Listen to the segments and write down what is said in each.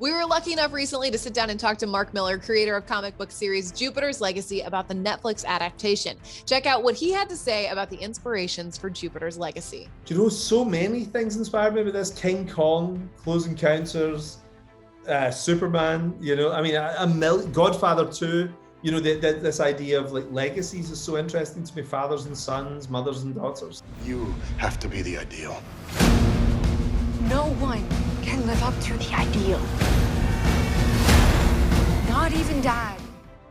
We were lucky enough recently to sit down and talk to Mark Millar, creator of comic book series Jupiter's Legacy, about the Netflix adaptation. Check out what he had to say about the inspirations for Jupiter's Legacy. Do you know, so many things inspired me with this. King Kong, Close Encounters, Superman, you know, I mean, Godfather 2, you know, this idea of like legacies is so interesting to me. Fathers and sons, mothers and daughters. You have to be the ideal. No one can live up to the ideal. Not even Dad.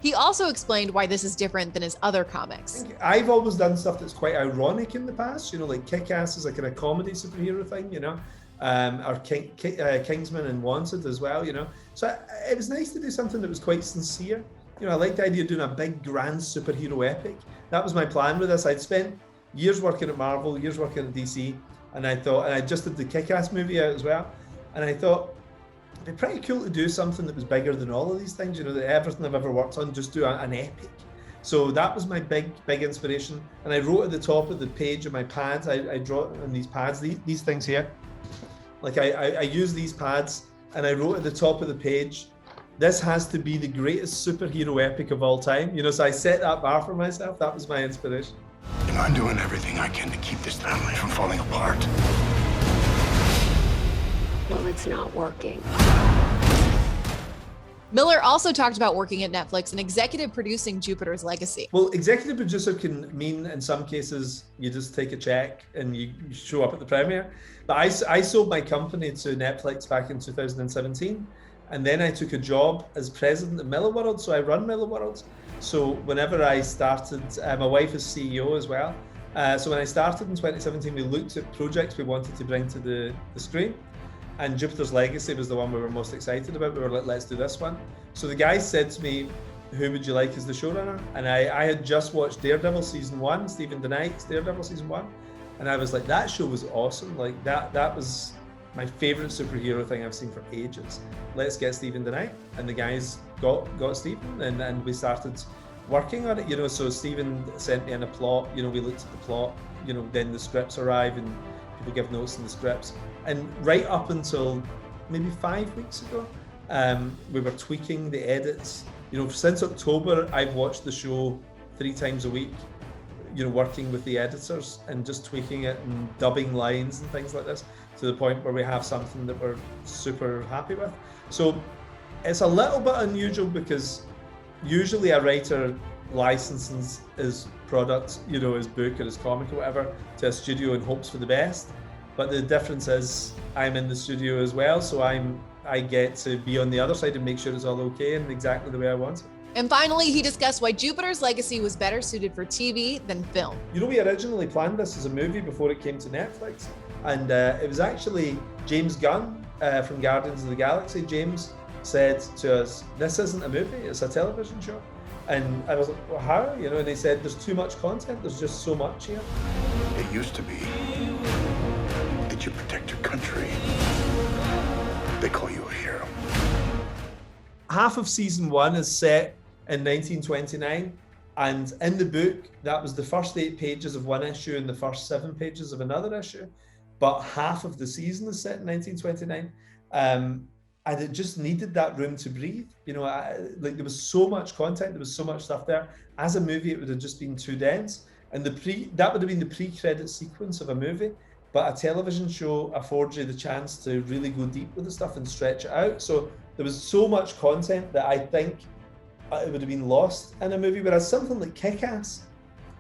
He also explained why this is different than his other comics. I've always done stuff that's quite ironic in the past, you know, like Kick-Ass is like a kind of comedy superhero thing, you know, or Kingsman and Wanted as well, you know. So it was nice to do something that was quite sincere. You know, I liked the idea of doing a big, grand superhero epic. That was my plan with this. I'd spent years working at Marvel, years working at DC, and I thought, and I just did the Kick-Ass movie out as well, and I thought, it'd be pretty cool to do something that was bigger than all of these things, you know, that everything I've ever worked on, just do an epic. So that was my big inspiration. And I wrote at the top of the page of my pads, I draw on these pads, these things here. Like I use these pads and I wrote at the top of the page, this has to be the greatest superhero epic of all time. You know, so I set that bar for myself. That was my inspiration. And I'm doing everything I can to keep this family from falling apart. Well, it's not working. Millar also talked about working at Netflix and executive producing Jupiter's Legacy. Well, executive producer can mean, in some cases, you just take a check and you show up at the premiere. But I sold my company to Netflix back in 2017. And then I took a job as president of Millar World. So I run Millar World. So whenever I started, my wife is CEO as well. So when I started in 2017, we looked at projects we wanted to bring to the screen. And Jupiter's Legacy was the one we were most excited about. We were like, let's do this one. So the guy said to me, who would you like as the showrunner? And I had just watched Daredevil season 1, Stephen DeKnight's Daredevil season 1. And I was like, that show was awesome. Like that was my favorite superhero thing I've seen for ages. Let's get Stephen DeKnight. And the guys got Stephen and we started working on it, you know. So Stephen sent me in a plot, you know, we looked at the plot, you know, then the scripts arrive and people give notes in the scripts. And right up until maybe 5 weeks ago, we were tweaking the edits. You know, since October, I've watched the show 3 times a week, you know, working with the editors and just tweaking it and dubbing lines and things like this to the point where we have something that we're super happy with. So it's a little bit unusual because usually a writer licenses his product, you know, his book or his comic or whatever, to a studio and hopes for the best. But the difference is I'm in the studio as well, so I get to be on the other side and make sure it's all okay and exactly the way I want it. And finally, he discussed why Jupiter's Legacy was better suited for TV than film. You know, we originally planned this as a movie before it came to Netflix. And it was actually James Gunn from Guardians of the Galaxy. James said to us, this isn't a movie, it's a television show. And I was like, well, how? You know, and he said, there's too much content, there's just so much here. It used to be that you protect your country. They call you a hero. Half of season 1 is set in 1929. And in the book, that was the first 8 pages of one issue and the first 7 pages of another issue. But half of the season is set in 1929. And it just needed that room to breathe. You know, like there was so much content, there was so much stuff there. As a movie, it would have just been too dense. And that would have been the pre-credit sequence of a movie. But a television show affords you the chance to really go deep with the stuff and stretch it out. So there was so much content that I think it would have been lost in a movie. Whereas something like Kick-Ass,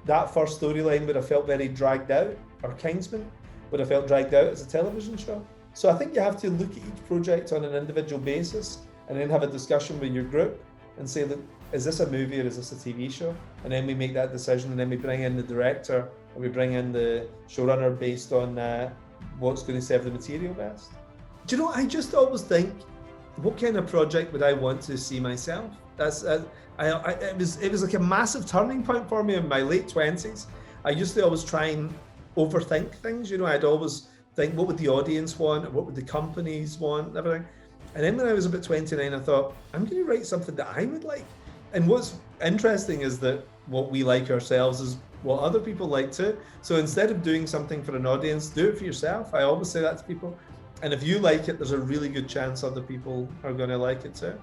that first storyline would have felt very dragged out, or Kingsman would have felt dragged out as a television show. So I think you have to look at each project on an individual basis and then have a discussion with your group and say, look, is this a movie or is this a TV show? And then we make that decision and then we bring in the director and we bring in the showrunner based on what's going to serve the material best. Do you know, I just always think, what kind of project would I want to see myself? It was like a massive turning point for me in my late 20s. I used to always try and overthink things, you know. I'd always think, what would the audience want? What would the companies want? And everything. And then when I was about 29, I thought, I'm going to write something that I would like. And what's interesting is that what we like ourselves is what other people like too. So instead of doing something for an audience, do it for yourself. I always say that to people. And if you like it, there's a really good chance other people are going to like it too.